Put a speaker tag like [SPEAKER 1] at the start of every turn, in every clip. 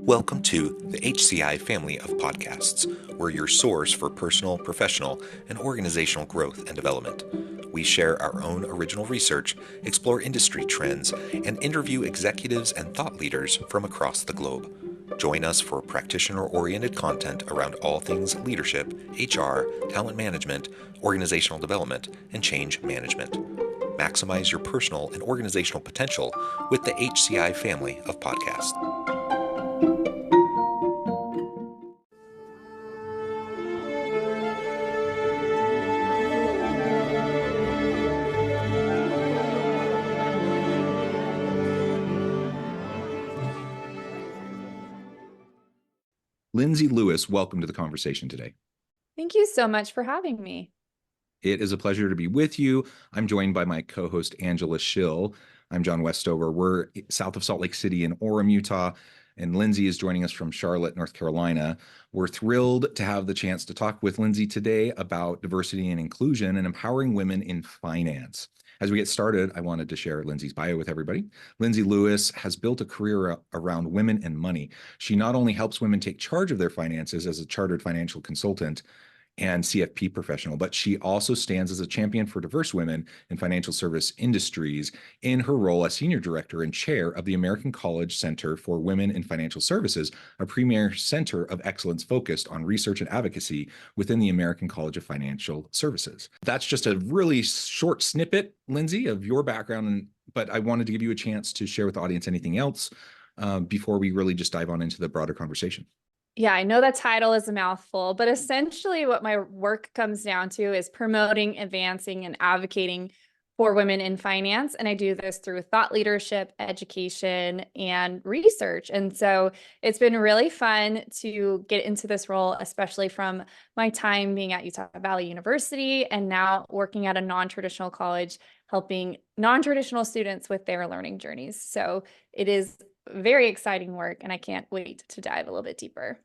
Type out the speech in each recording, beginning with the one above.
[SPEAKER 1] Welcome to the HCI family of podcasts. We're your source for personal, professional, and organizational growth and development. We share our own original research, explore industry trends, and interview executives and thought leaders from across the globe. Join us for practitioner-oriented content around all things leadership, HR, talent management, organizational development, and change management. Maximize your personal and organizational potential with the HCI family of podcasts. Lindsey Lewis, welcome to the conversation today.
[SPEAKER 2] Thank you so much for having me.
[SPEAKER 1] It is a pleasure to be with you. I'm joined by my co-host, Angela Schill. I'm John Westover. We're south of Salt Lake City in Orem, Utah, and Lindsey is joining us from Charlotte, North Carolina. We're thrilled to have the chance to talk with Lindsey today about diversity and inclusion and empowering women in finance. As we get started, I wanted to share Lindsey's bio with everybody. Lindsey Lewis has built a career around women and money. She not only helps women take charge of their finances as a chartered financial consultant and CFP professional, but she also stands as a champion for diverse women in financial service industries in her role as senior director and chair of the American College Center for Women in Financial Services, a premier center of excellence focused on research and advocacy within the American College of Financial Services. That's just a really short snippet, Lindsey, of your background, but I wanted to give you a chance to share with the audience anything else before we really just dive on into the broader conversation.
[SPEAKER 2] Yeah, I know that title is a mouthful, but essentially what my work comes down to is promoting, advancing, and advocating for women in finance. And I do this through thought leadership, education, and research. And so it's been really fun to get into this role, especially from my time being at Utah Valley University and now working at a non-traditional college, helping non-traditional students with their learning journeys. So it is very exciting work, and I can't wait to dive a little bit deeper.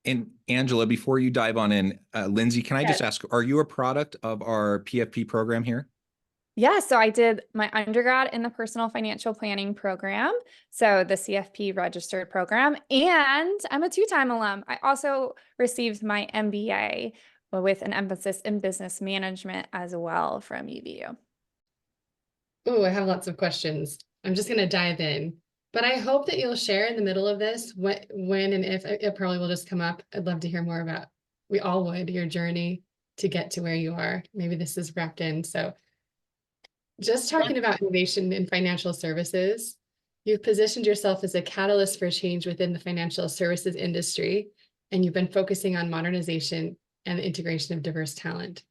[SPEAKER 1] And Angela, before you dive on in, Lindsey, can I just ask, are you a product of our PFP program here?
[SPEAKER 2] Yeah, so I did my undergrad in the personal financial planning program, so the CFP registered program, and I'm a two-time alum. I also received my MBA with an emphasis in business management as well from UVU.
[SPEAKER 3] Oh, I have lots of questions. I'm just going to dive in. But I hope that you'll share in the middle of this when and if it probably will just come up. I'd love to hear more about, we all would, your journey to get to where you are. Maybe this is wrapped in. So just talking about innovation in financial services, you've positioned yourself as a catalyst for change within the financial services industry, and you've been focusing on modernization and the integration of diverse talent.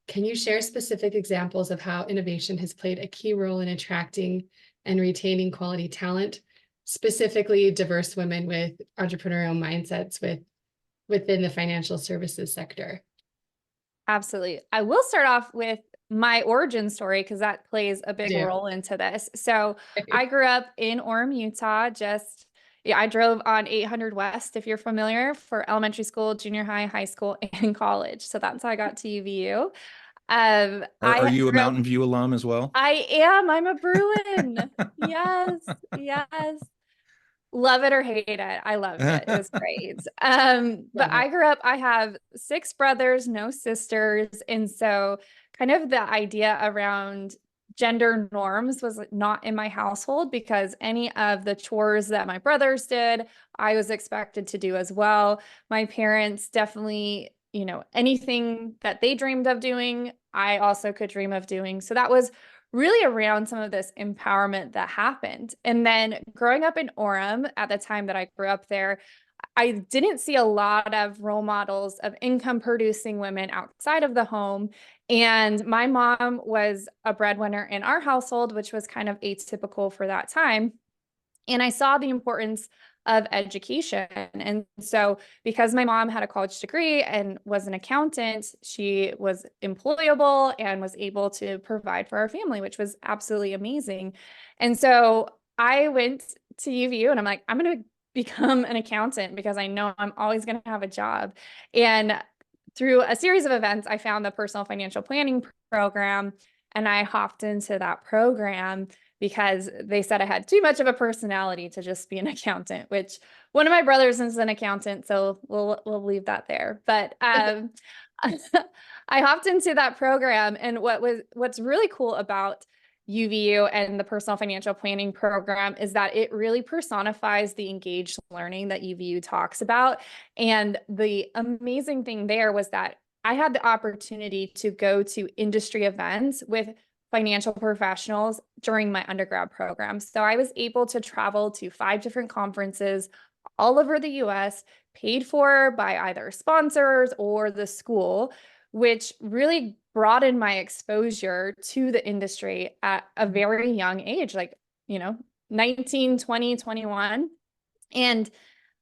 [SPEAKER 3] Can you share specific examples of how innovation has played a key role in attracting and retaining quality talent, specifically diverse women with entrepreneurial mindsets within the financial services sector?
[SPEAKER 2] Absolutely. I will start off with my origin story because that plays a big role into this. So I grew up in Orem, Utah. I drove on 800 West, if you're familiar, for elementary school, junior high, high school, and college. So that's how I got to UVU.
[SPEAKER 1] Are you a Mountain View alum as well?
[SPEAKER 2] I am. I'm a Bruin. Yes. Yes. Love it or hate it. I loved it. It was great. But I grew up, I have 6 brothers, no sisters. And so kind of the idea around gender norms was not in my household because any of the chores that my brothers did, I was expected to do as well. My parents definitely, anything that they dreamed of doing, I also could dream of doing. So that was really around some of this empowerment that happened. And then growing up in Orem at the time that I grew up there, I didn't see a lot of role models of income producing women outside of the home. And my mom was a breadwinner in our household, which was kind of atypical for that time. And I saw the importance of education. And so because my mom had a college degree and was an accountant, she was employable and was able to provide for our family, which was absolutely amazing. And so I went to UVU and I'm like, I'm going to become an accountant because I know I'm always going to have a job. And through a series of events, I found the personal financial planning program and I hopped into that program because they said I had too much of a personality to just be an accountant, which one of my brothers is an accountant, so we'll leave that there. But I hopped into that program, and what's really cool about UVU and the personal financial planning program is that it really personifies the engaged learning that UVU talks about. And the amazing thing there was that I had the opportunity to go to industry events with financial professionals during my undergrad program. So I was able to travel to 5 different conferences all over the US, paid for by either sponsors or the school, which really broadened my exposure to the industry at a very young age, like, 19, 20, 21. And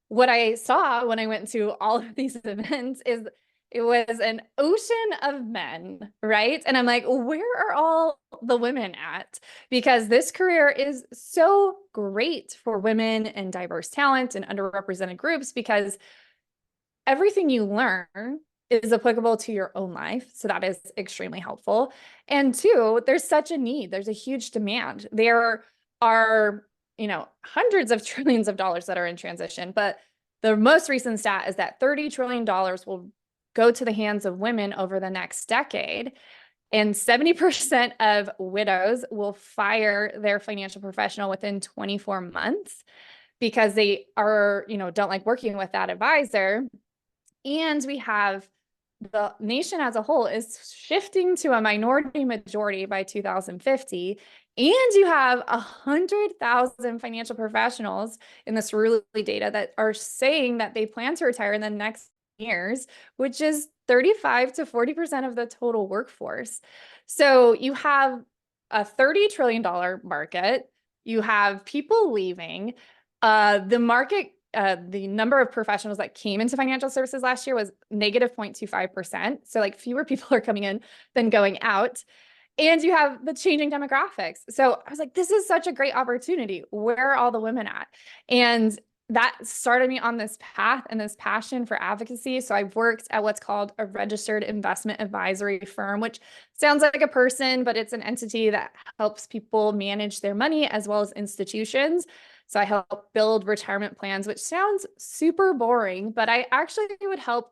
[SPEAKER 2] what I saw when I went to all of these events is it was an ocean of men, right? And I'm like, where are all the women at? Because this career is so great for women and diverse talent and underrepresented groups, because everything you learn is applicable to your own life. So that is extremely helpful. And 2, there's such a need. There's a huge demand. There are, hundreds of trillions of dollars that are in transition, but the most recent stat is that $30 trillion will go to the hands of women over the next decade. And 70% of widows will fire their financial professional within 24 months because they are, don't like working with that advisor. And we have the nation as a whole is shifting to a minority majority by 2050. And you have 100,000 financial professionals in this Cerulli data that are saying that they plan to retire in the next years, which is 35 to 40% of the total workforce. So you have a $30 trillion market. You have people leaving. The market, the number of professionals that came into financial services last year was negative 0.25%. So like fewer people are coming in than going out. And you have the changing demographics. So I was like, this is such a great opportunity. Where are all the women at? And that started me on this path and this passion for advocacy. So I've worked at what's called a registered investment advisory firm, which sounds like a person, but it's an entity that helps people manage their money as well as institutions. So I help build retirement plans, which sounds super boring, but I actually would help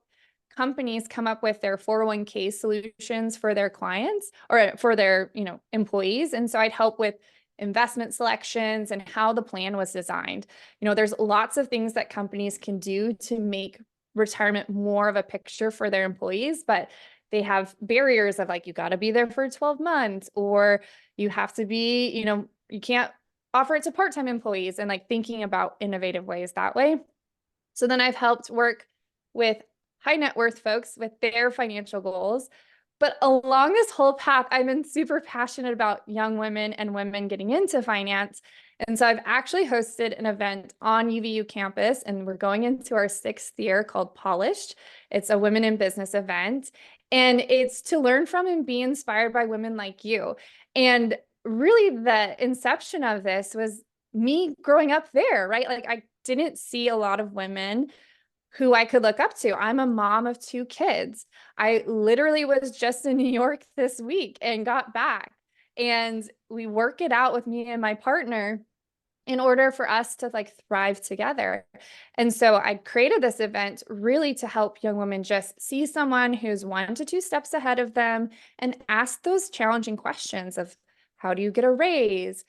[SPEAKER 2] companies come up with their 401k solutions for their clients or for their, employees. And so I'd help with investment selections and how the plan was designed. There's lots of things that companies can do to make retirement more of a picture for their employees, but they have barriers of like, you got to be there for 12 months, or you have to be, you can't offer it to part-time employees, and like thinking about innovative ways that way. So then I've helped work with high net worth folks with their financial goals. But along this whole path, I've been super passionate about young women and women getting into finance. And so I've actually hosted an event on UVU campus, and we're going into our 6th year, called Polished. It's a women in business event, and it's to learn from and be inspired by women like you. And really the inception of this was me growing up there, right? Like I didn't see a lot of women who I could look up to. I'm a mom of 2 kids. I literally was just in New York this week and got back, and we work it out with me and my partner in order for us to like thrive together. And so I created this event really to help young women just see someone who's 1 to 2 steps ahead of them and ask those challenging questions of, how do you get a raise?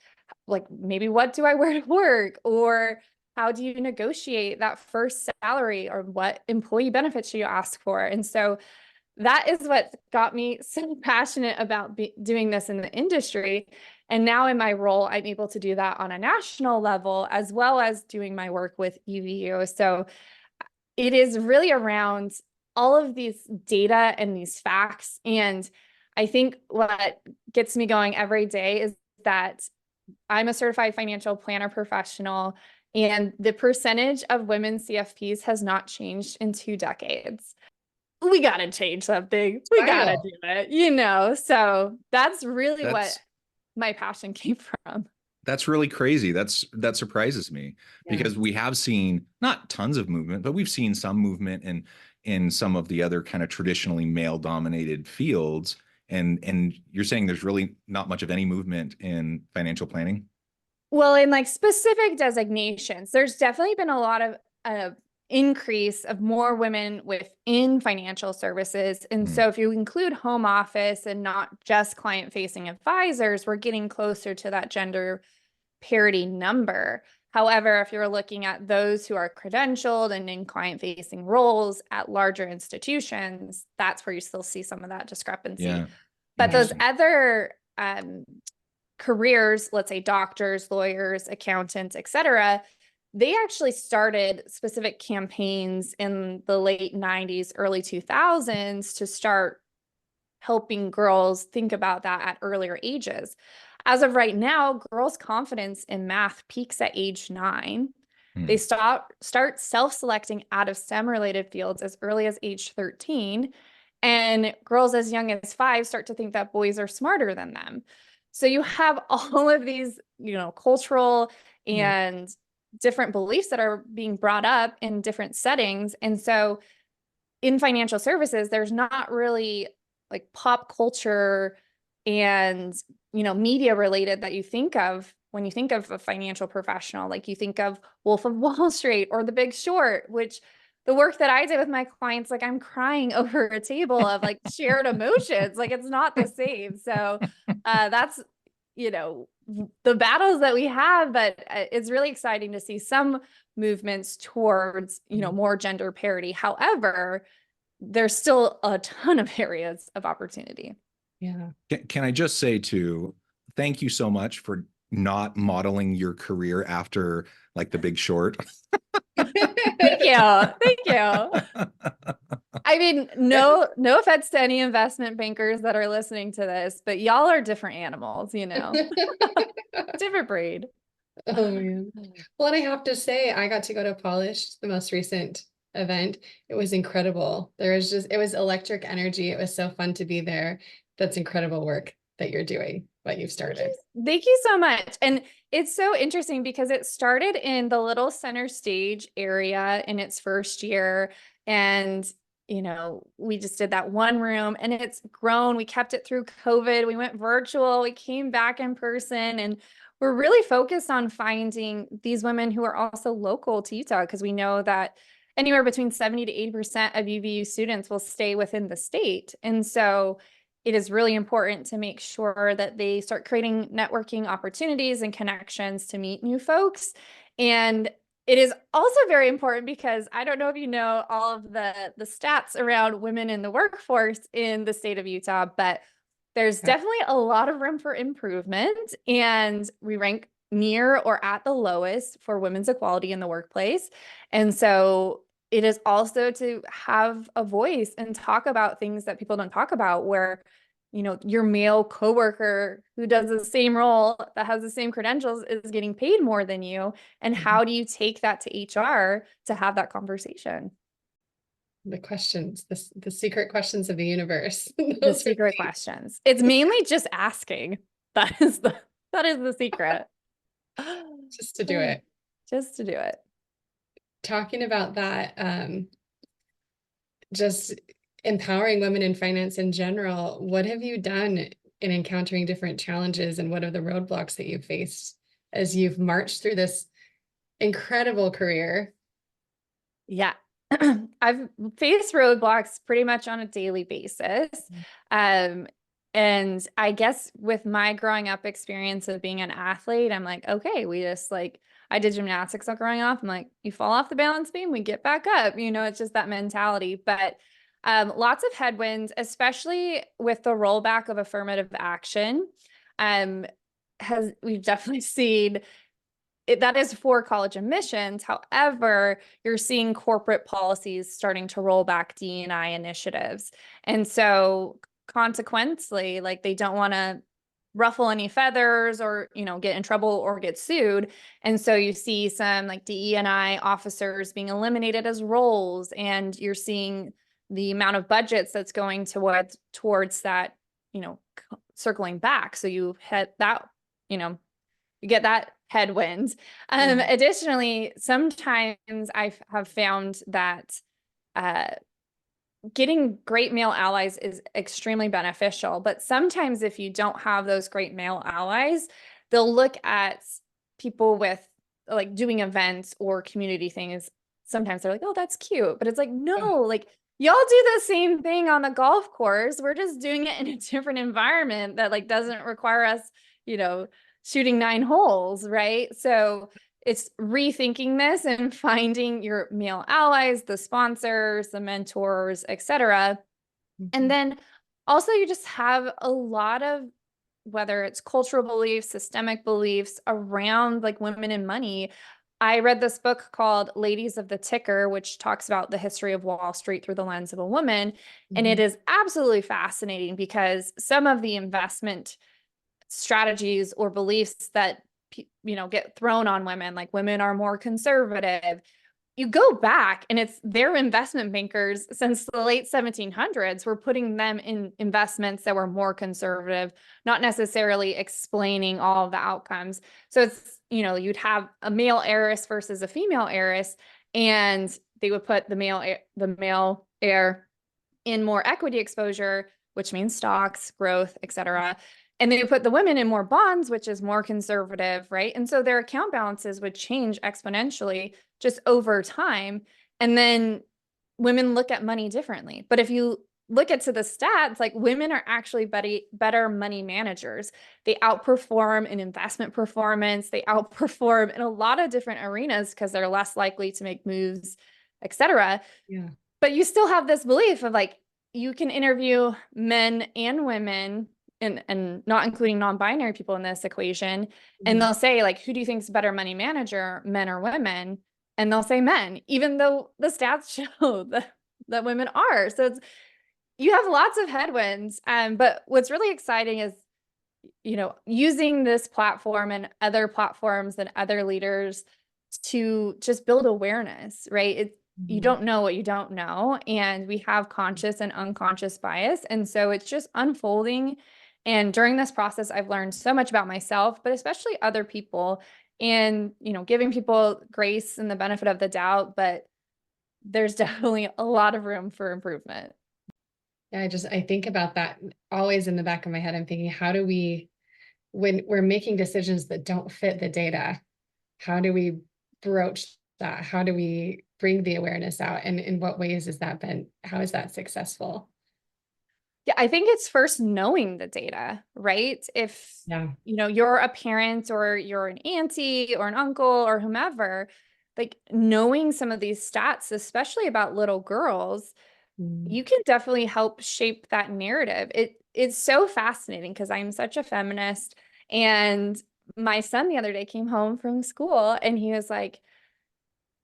[SPEAKER 2] Like, maybe what do I wear to work? Or how do you negotiate that first salary, or what employee benefits should you ask for? And so that is what got me so passionate about doing this in the industry. And now in my role, I'm able to do that on a national level, as well as doing my work with UVU. So it is really around all of these data and these facts. And I think what gets me going every day is that I'm a certified financial planner professional, and the percentage of women CFPs has not changed in 2 decades. We got to change something. We got to do it, So that's really what my passion came from.
[SPEAKER 1] That's really crazy. That surprises me, because we have seen not tons of movement, but we've seen some movement in some of the other kind of traditionally male dominated fields. And you're saying there's really not much of any movement in financial planning?
[SPEAKER 2] Well, in like specific designations, there's definitely been a lot of increase of more women within financial services. And so if you include home office and not just client-facing advisors, we're getting closer to that gender parity number. However, if you're looking at those who are credentialed and in client-facing roles at larger institutions, that's where you still see some of that discrepancy.
[SPEAKER 1] Yeah.
[SPEAKER 2] But those other careers, let's say doctors, lawyers, accountants, et cetera, they actually started specific campaigns in the late 90s, early 2000s to start helping girls think about that at earlier ages. As of right now, girls' confidence in math peaks at age 9. They start self-selecting out of STEM-related fields as early as age 13. And girls as young as 5 start to think that boys are smarter than them. So you have all of these, cultural and different beliefs that are being brought up in different settings. And so in financial services, there's not really like pop culture and, media related that you think of when you think of a financial professional. Like you think of Wolf of Wall Street or The Big Short, which the work that I did with my clients, like I'm crying over a table of like shared emotions. Like it's not the same. So that's, the battles that we have, but it's really exciting to see some movements towards, more gender parity. However, there's still a ton of areas of opportunity.
[SPEAKER 3] Yeah.
[SPEAKER 1] Can I just say too, thank you so much for not modeling your career after like The Big Short.
[SPEAKER 2] Thank you. Thank you. I mean, no offense to any investment bankers that are listening to this, but y'all are different animals, different breed.
[SPEAKER 3] Oh man. Well, and I have to say, I got to go to Polish, the most recent event. It was incredible. It was electric energy. It was so fun to be there. That's incredible work that you're doing, what you've started.
[SPEAKER 2] Thank you so much. And it's so interesting because it started in the little center stage area in its first year. And, we just did that one room and it's grown. We kept it through COVID. We went virtual. We came back in person, and we're really focused on finding these women who are also local to Utah, because we know that anywhere between 70 to 80% of UVU students will stay within the state. And so it is really important to make sure that they start creating networking opportunities and connections to meet new folks. And it is also very important because I don't know if you know all of the stats around women in the workforce in the state of Utah, but there's definitely a lot of room for improvement. And we rank near or at the lowest for women's equality in the workplace. And so it is also to have a voice and talk about things that people don't talk about, where, your male coworker who does the same role that has the same credentials is getting paid more than you. And how do you take that to HR to have that conversation?
[SPEAKER 3] The questions, the secret questions of the universe.
[SPEAKER 2] The secret questions. It's mainly just asking. That is the secret.
[SPEAKER 3] Just to do it.
[SPEAKER 2] Just to do it.
[SPEAKER 3] Talking about that, just empowering women in finance in general, what have you done in encountering different challenges, and what are the roadblocks that you've faced as you've marched through this incredible career?
[SPEAKER 2] Yeah. I've faced roadblocks pretty much on a daily basis. And I guess with my growing up experience of being an athlete, I'm like, okay, I did gymnastics growing up. I'm like, you fall off the balance beam, we get back up. It's just that mentality. But lots of headwinds, especially with the rollback of affirmative action. We've definitely seen that is for college admissions. However, you're seeing corporate policies starting to roll back D&I initiatives. And so consequently, like they don't want to ruffle any feathers or, get in trouble or get sued. And so you see some like DE&I officers being eliminated as roles, and you're seeing the amount of budgets that's going towards that, circling back. So you hit that, you get that headwind. Additionally, sometimes I have found that getting great male allies is extremely beneficial, but sometimes if you don't have those great male allies, they'll look at people with like doing events or community things. Sometimes they're like, oh, that's cute. But it's like, no, like y'all do the same thing on the golf course. We're just doing it in a different environment that like doesn't require us, shooting 9 holes, right? So it's rethinking this and finding your male allies, the sponsors, the mentors, etc. And then also you just have a lot of, whether it's cultural beliefs, systemic beliefs around like women and money. I read this book called Ladies of the Ticker, which talks about the history of Wall Street through the lens of a woman. And it is absolutely fascinating because some of the investment strategies or beliefs that get thrown on women, like women are more conservative, you go back and it's their investment bankers since the late 1700s were putting them in investments that were more conservative, not necessarily explaining all of the outcomes. So it's, you'd have a male heiress versus a female heiress, and they would put the male heir in more equity exposure, which means stocks, growth, etc. And they put the women in more bonds, which is more conservative, right? And so their account balances would change exponentially just over time. And then women look at money differently. But if you look at the stats, like women are actually better money managers. They outperform in investment performance. They outperform in a lot of different arenas because they're less likely to make moves, etc.
[SPEAKER 3] Yeah.
[SPEAKER 2] But you still have this belief of like, you can interview men and women and not including non-binary people in this equation. And they'll say like, who do you think is a better money manager, men or women? And they'll say men, even though the stats show that women are. So you have lots of headwinds. But what's really exciting is, using this platform and other platforms and other leaders to just build awareness, right? You don't know what you don't know. And we have conscious and unconscious bias. And so it's just unfolding. And during this process, I've learned so much about myself, but especially other people, and, giving people grace and the benefit of the doubt. But there's definitely a lot of room for improvement.
[SPEAKER 3] Yeah, I think about that always in the back of my head. I'm thinking, how do we, when we're making decisions that don't fit the data, how do we broach that? How do we bring the awareness out? And in what ways how is that successful?
[SPEAKER 2] Yeah, I think it's first knowing the data, right? If, you're a parent or you're an auntie or an uncle or whomever, like knowing some of these stats, especially about little girls, you can definitely help shape that narrative. It's so fascinating because I'm such a feminist, and my son the other day came home from school and he was like,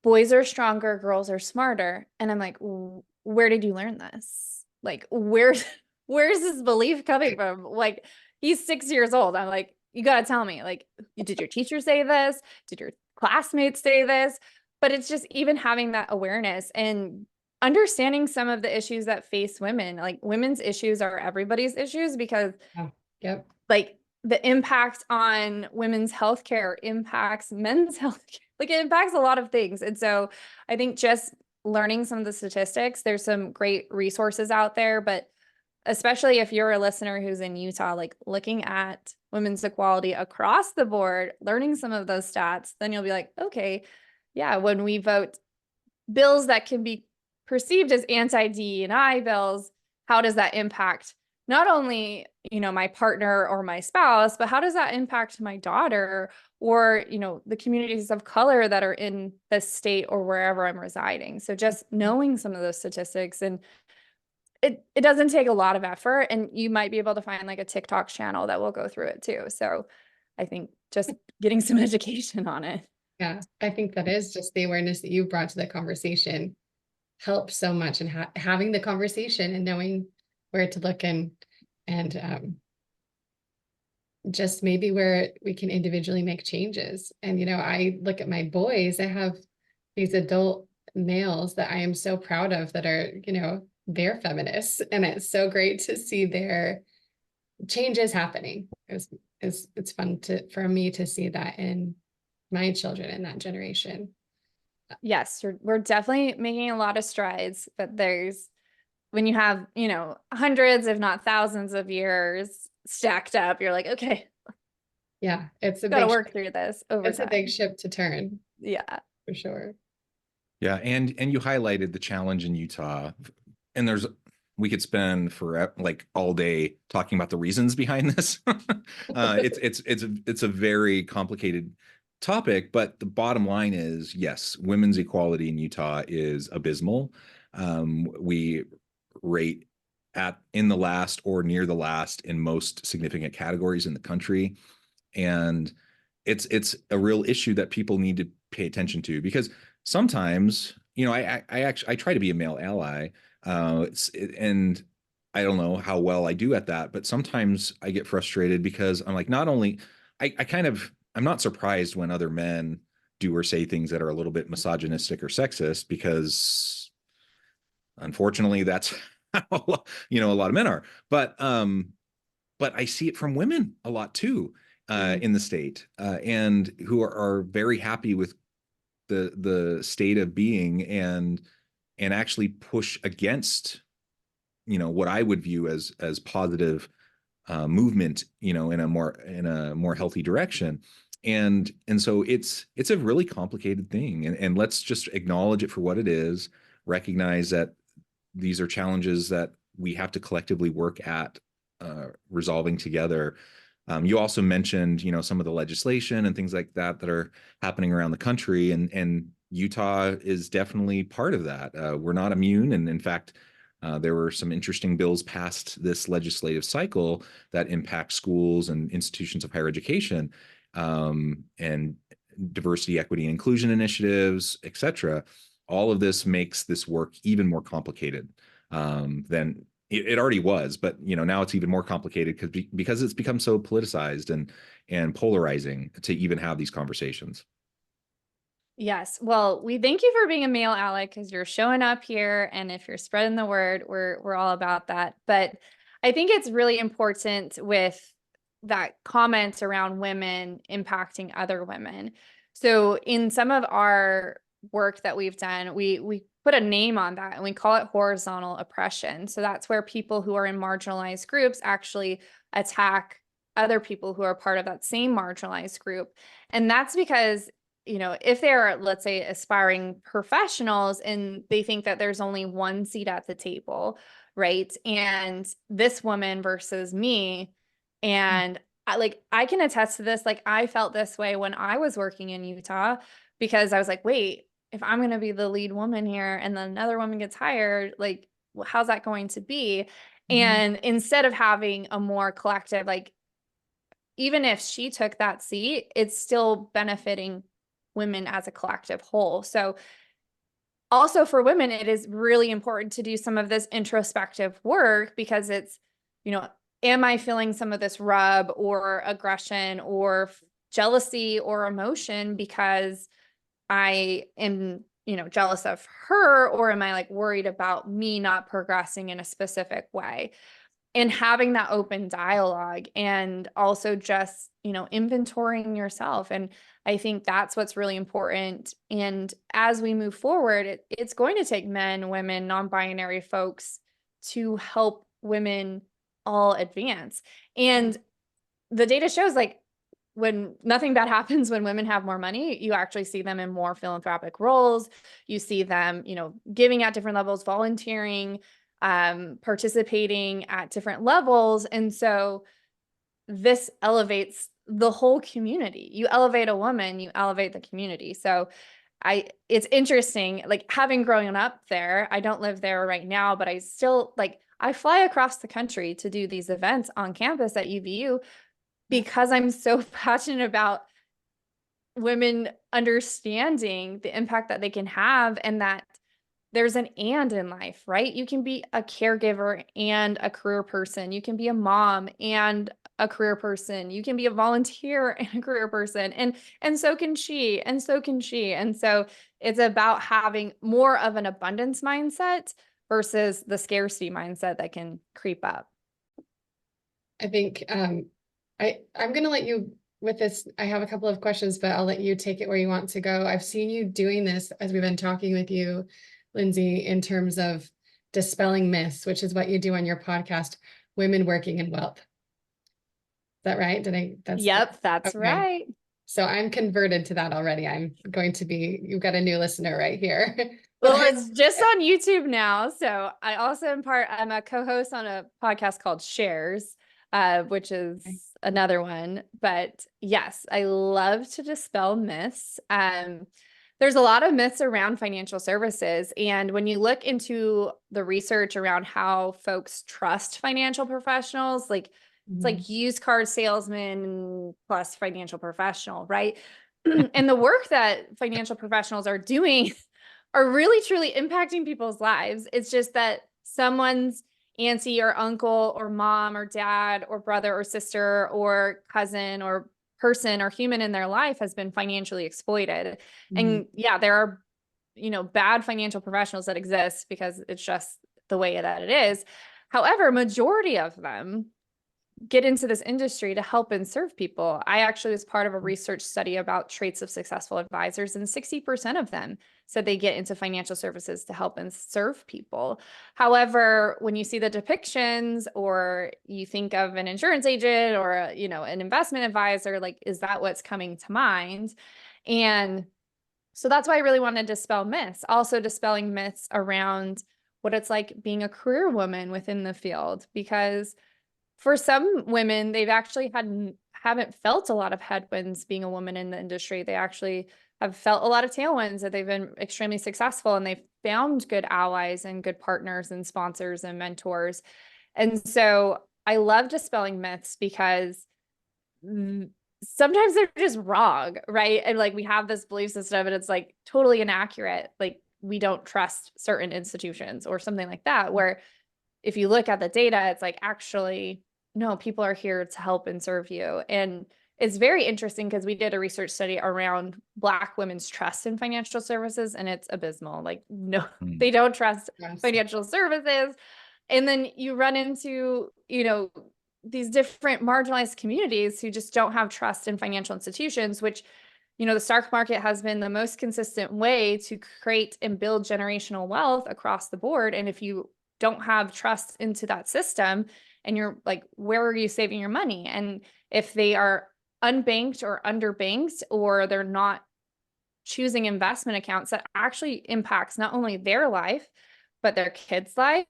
[SPEAKER 2] boys are stronger, girls are smarter. And I'm like, where did you learn this? Like, where's this belief coming from? Like, he's 6 years old. I'm like, you got to tell me, like, did your teacher say this? Did your classmates say this? But it's just even having that awareness and understanding some of the issues that face women. Like, women's issues are everybody's issues because like the impact on women's healthcare impacts men's healthcare. Like, it impacts a lot of things. And so I think just learning some of the statistics, there's some great resources out there, but especially if you're a listener who's in Utah, like looking at women's equality across the board, learning some of those stats, then you'll be like, okay, yeah, when we vote bills that can be perceived as anti-DE&I bills, how does that impact not only, my partner or my spouse, but how does that impact my daughter or, the communities of color that are in this state or wherever I'm residing? So just knowing some of those statistics, and it doesn't take a lot of effort, and you might be able to find like a TikTok channel that will go through it too. So I think just getting some education on it.
[SPEAKER 3] Yeah, I think that is just the awareness that you brought to the conversation helps so much, and having the conversation and knowing where to look and just maybe where we can individually make changes. And, I look at my boys, I have these adult males that I am so proud of that are, they're feminists, and it's so great to see their changes happening. It's fun for me to see that in my children in that generation.
[SPEAKER 2] Yes, we're definitely making a lot of strides, but there's when you have, you know, hundreds, if not thousands of years stacked up, you're like, okay,
[SPEAKER 3] Yeah, it's a
[SPEAKER 2] got to
[SPEAKER 3] big
[SPEAKER 2] work
[SPEAKER 3] ship.
[SPEAKER 2] through this over
[SPEAKER 3] It's
[SPEAKER 2] time.
[SPEAKER 3] a big ship to turn
[SPEAKER 2] Yeah.
[SPEAKER 3] for sure.
[SPEAKER 1] Yeah, and you highlighted the challenge in Utah, and we could spend for like all day talking about the reasons behind this. It's a very complicated topic, but the bottom line is, yes, women's equality in Utah is abysmal. We rate in the last or near the last in most significant categories in the country, and it's a real issue that people need to pay attention to, because sometimes, you know, I try to be a male ally, and I don't know how well I do at that, but sometimes I get frustrated because I'm like, not only I'm not surprised when other men do or say things that are a little bit misogynistic or sexist, because unfortunately that's how, you know, a lot of men are, but I see it from women a lot too, in the state, and who are very happy with the state of being, and actually push against, you know, what I would view as positive movement, you know, in a more healthy direction. And so it's a really complicated thing, and let's just acknowledge it for what it is, recognize that these are challenges that we have to collectively work at resolving together. You also mentioned, you know, some of the legislation and things like that are happening around the country, and Utah is definitely part of that. We're not immune, and in fact, there were some interesting bills passed this legislative cycle that impact schools and institutions of higher education, and diversity, equity, and inclusion initiatives, et cetera. All of this makes this work even more complicated than it already was, but, you know, now it's even more complicated because it's become so politicized and polarizing to even have these conversations.
[SPEAKER 2] Yes. Well, we thank you for being a male ally, because you're showing up here, and if you're spreading the word, we're all about that. But I think it's really important with that comment around women impacting other women. So in some of our work that we've done, we put a name on that, and we call it horizontal oppression. So that's where people who are in marginalized groups actually attack other people who are part of that same marginalized group. And that's because, you know, if they're, let's say, aspiring professionals and they think that there's only one seat at the table, right? And this woman versus me, and I can attest to this. Like, I felt this way when I was working in Utah, because I was like, wait, if I'm going to be the lead woman here and then another woman gets hired, like, well, how's that going to be? And instead of having a more collective, like, even if she took that seat, it's still benefiting women as a collective whole. So also for women, it is really important to do some of this introspective work, because it's, you know, am I feeling some of this rub or aggression or jealousy or emotion because I am, you know, jealous of her, or am I like worried about me not progressing in a specific way? And having that open dialogue, and also just, you know, inventorying yourself. And I think that's what's really important. And as we move forward, it's going to take men, women, non-binary folks to help women all advance. And the data shows, like, when nothing bad happens when women have more money, you actually see them in more philanthropic roles. You see them, you know, giving at different levels, volunteering, participating at different levels. And so this elevates the whole community. You elevate a woman, you elevate the community. So it's interesting, like, having grown up there, I don't live there right now, but I still, like, I fly across the country to do these events on campus at UVU, because I'm so passionate about women understanding the impact that they can have, and that there's an and in life, right? You can be a caregiver and a career person. You can be a mom and a career person. You can be a volunteer and a career person. And so can she, and so can she. And so it's about having more of an abundance mindset versus the scarcity mindset that can creep up.
[SPEAKER 3] I think I'm going to let you with this. I have a couple of questions, but I'll let you take it where you want to go. I've seen you doing this as we've been talking with you, Lindsey, in terms of dispelling myths, which is what you do on your podcast, Women Working in Wealth. Is that right?
[SPEAKER 2] Yep, that's
[SPEAKER 3] okay.
[SPEAKER 2] right.
[SPEAKER 3] So I'm converted to that already. You've got a new listener right here.
[SPEAKER 2] Well, it's just on YouTube now. So I also I'm a co-host on a podcast called Shares, which is another one. But yes, I love to dispel myths. There's a lot of myths around financial services. And when you look into the research around how folks trust financial professionals, like it's like used car salesman plus financial professional, right? And the work that financial professionals are doing are really truly impacting people's lives. It's just that someone's auntie or uncle or mom or dad or brother or sister or cousin or person or human in their life has been financially exploited. And yeah, there are, bad financial professionals that exist because it's just the way that it is. However, majority of them get into this industry to help and serve people. I actually was part of a research study about traits of successful advisors, and 60% of them said they get into financial services to help and serve people. However, when you see the depictions or you think of an insurance agent or, an investment advisor, like, is that what's coming to mind? And so that's why I really wanted to dispel myths, also dispelling myths around what it's like being a career woman within the field, because for some women, they've actually haven't felt a lot of headwinds being a woman in the industry. They actually have felt a lot of tailwinds, that they've been extremely successful and they've found good allies and good partners and sponsors and mentors. And so I love dispelling myths because sometimes they're just wrong, right? And like we have this belief system and it's like totally inaccurate. Like we don't trust certain institutions or something like that, where if you look at the data, it's like, actually, no, people are here to help and serve you. And it's very interesting because we did a research study around Black women's trust in financial services, and it's abysmal. Like, no, they don't trust financial services. And then you run into, these different marginalized communities who just don't have trust in financial institutions, which, the stock market has been the most consistent way to create and build generational wealth across the board. And if you don't have trust into that system, and you're like, where are you saving your money? And if they are unbanked or underbanked, or they're not choosing investment accounts, that actually impacts not only their life, but their kids' life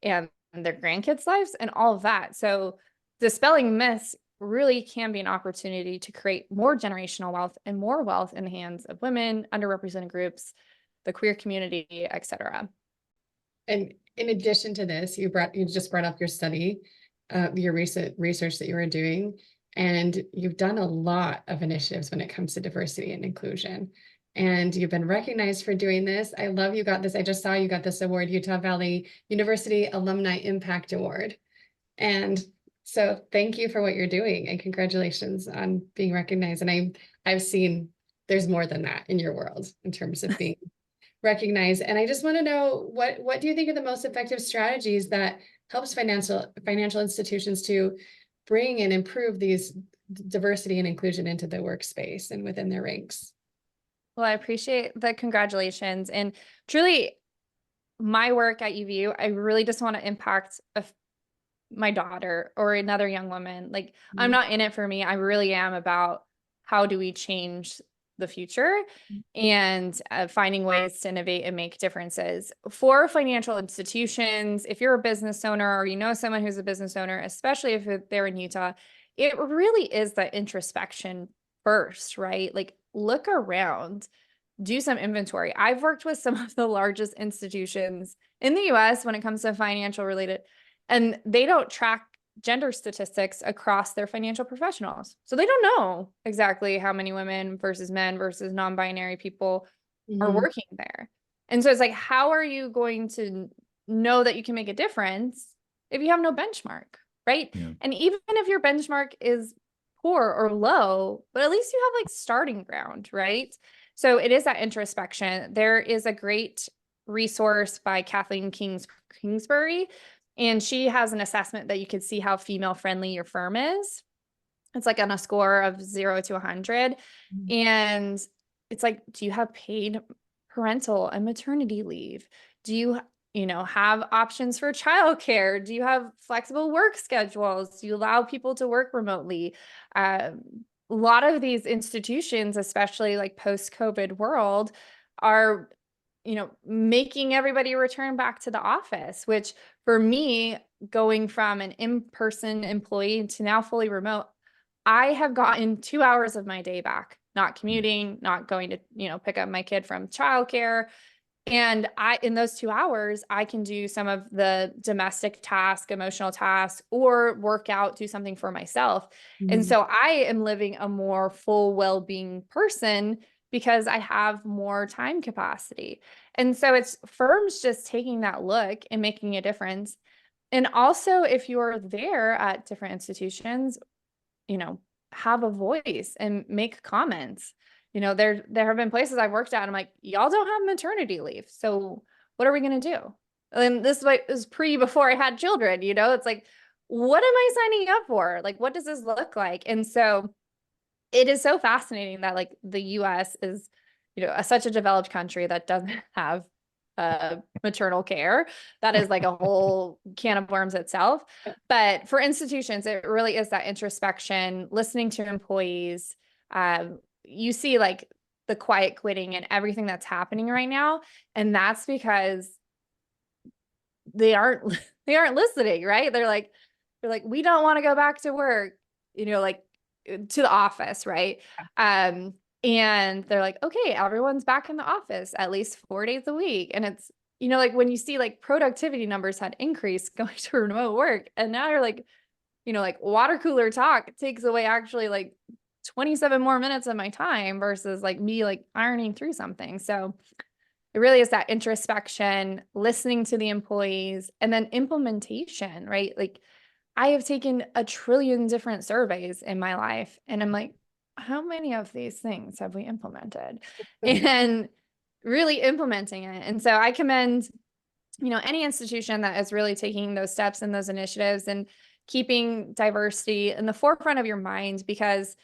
[SPEAKER 2] and their grandkids' lives and all of that. So dispelling myths really can be an opportunity to create more generational wealth and more wealth in the hands of women, underrepresented groups, the queer community, et cetera.
[SPEAKER 3] And in addition to this, you just brought up your study, your recent research that you were doing, and you've done a lot of initiatives when it comes to diversity and inclusion. And you've been recognized for doing this. I love you got this. I just saw you got this award, Utah Valley University Alumni Impact Award. And so thank you for what you're doing, and congratulations on being recognized. And I've seen there's more than that in your world in terms of being recognized. And I just want to know, what do you think are the most effective strategies that helps financial institutions to bring and improve these diversity and inclusion into the workspace and within their ranks?
[SPEAKER 2] Well, I appreciate the congratulations. And truly, my work at UVU, I really just want to impact my daughter or another young woman. Like, I'm not in it for me. I really am about how do we change the future and finding ways to innovate and make differences for financial institutions. If you're a business owner or someone who's a business owner, especially if they're in Utah, it really is that introspection first, right? Like, look around, do some inventory. I've worked with some of the largest institutions in the US when it comes to financial related, and they don't track gender statistics across their financial professionals. So they don't know exactly how many women versus men versus non-binary people are working there. And so it's like, how are you going to know that you can make a difference if you have no benchmark, right? Yeah. And even if your benchmark is poor or low, but at least you have like starting ground, right? So it is that introspection. There is a great resource by Kathleen Kingsbury, and she has an assessment that you can see how female friendly your firm is. It's like on a score of 0 to 100. And it's like, do you have paid parental and maternity leave? Do you have options for childcare? Do you have flexible work schedules? Do you allow people to work remotely? A lot of these institutions, especially like post-COVID world, are, making everybody return back to the office, which for me, going from an in-person employee to now fully remote, I have gotten 2 hours of my day back, not commuting, not going to, pick up my kid from childcare. And in those 2 hours, I can do some of the domestic task, emotional tasks, or work out, do something for myself. And so I am living a more full well-being person because I have more time capacity. And so it's firms just taking that look and making a difference. And also, if you're there at different institutions, have a voice and make comments. There have been places I've worked at and I'm like, y'all don't have maternity leave. So what are we going to do? And this was before I had children, it's like, what am I signing up for? Like, what does this look like? And so it is so fascinating that like the US is, such a developed country that doesn't have maternal care. That is like a whole can of worms itself. But for institutions, it really is that introspection, listening to employees. You see like the quiet quitting and everything that's happening right now. And that's because they aren't listening, right? They're like, we don't want to go back to work, like to the office, right? And they're like, okay, everyone's back in the office at least 4 days a week. And it's, like when you see like productivity numbers had increased going to remote work. And now you're like, like water cooler talk takes away actually like 27 more minutes of my time versus like me like ironing through something. So it really is that introspection, listening to the employees, and then implementation, right? Like I have taken a trillion different surveys in my life and I'm like, how many of these things have we implemented? And really implementing it. And so I commend, any institution that is really taking those steps and those initiatives and keeping diversity in the forefront of your mind, because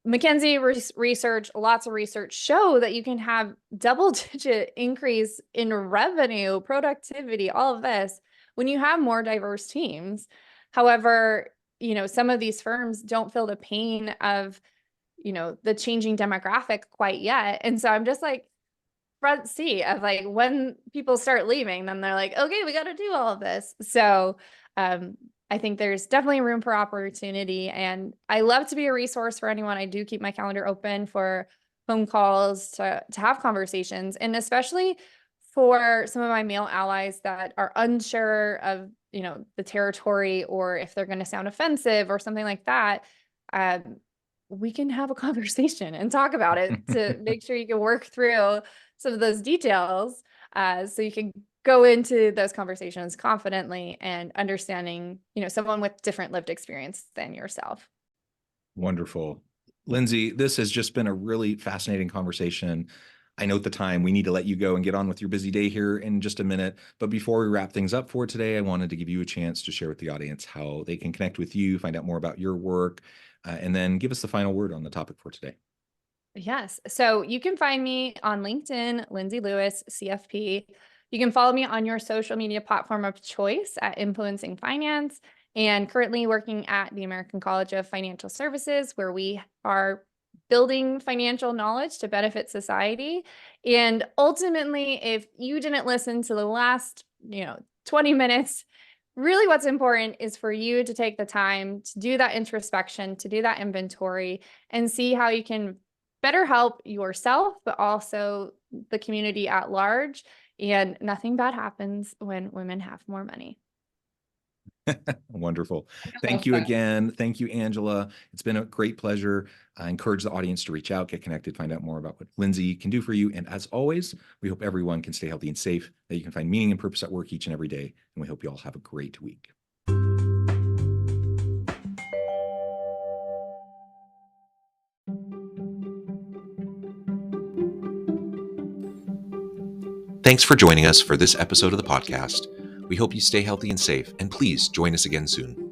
[SPEAKER 2] McKinsey research, lots of research show that you can have double-digit increase in revenue, productivity, all of this when you have more diverse teams. However, some of these firms don't feel the pain of, the changing demographic quite yet. And so I'm just like front seat of like when people start leaving, then they're like, okay, we got to do all of this. So I think there's definitely room for opportunity, and I love to be a resource for anyone. I do keep my calendar open for phone calls to have conversations, and especially for some of my male allies that are unsure of, the territory or if they're going to sound offensive or something like that. We can have a conversation and talk about it to make sure you can work through some of those details so you can go into those conversations confidently and understanding, someone with different lived experience than yourself.
[SPEAKER 1] Wonderful. Lindsey, this has just been a really fascinating conversation. I note the time. We need to let you go and get on with your busy day here in just a minute. But before we wrap things up for today, I wanted to give you a chance to share with the audience how they can connect with you, find out more about your work, and then give us the final word on the topic for today.
[SPEAKER 2] Yes. So you can find me on LinkedIn, Lindsey Lewis, CFP. You can follow me on your social media platform of choice at Influencing Finance, and currently working at the American College of Financial Services, where we are building financial knowledge to benefit society. And ultimately, if you didn't listen to the last, 20 minutes, really what's important is for you to take the time to do that introspection, to do that inventory, and see how you can better help yourself, but also the community at large. And nothing bad happens when women have more money.
[SPEAKER 1] Wonderful. Thank you again. Thank you, Angela. It's been a great pleasure. I encourage the audience to reach out, get connected, find out more about what Lindsey can do for you. And as always, we hope everyone can stay healthy and safe, that you can find meaning and purpose at work each and every day. And we hope you all have a great week. Thanks for joining us for this episode of the podcast. We hope you stay healthy and safe, and please join us again soon.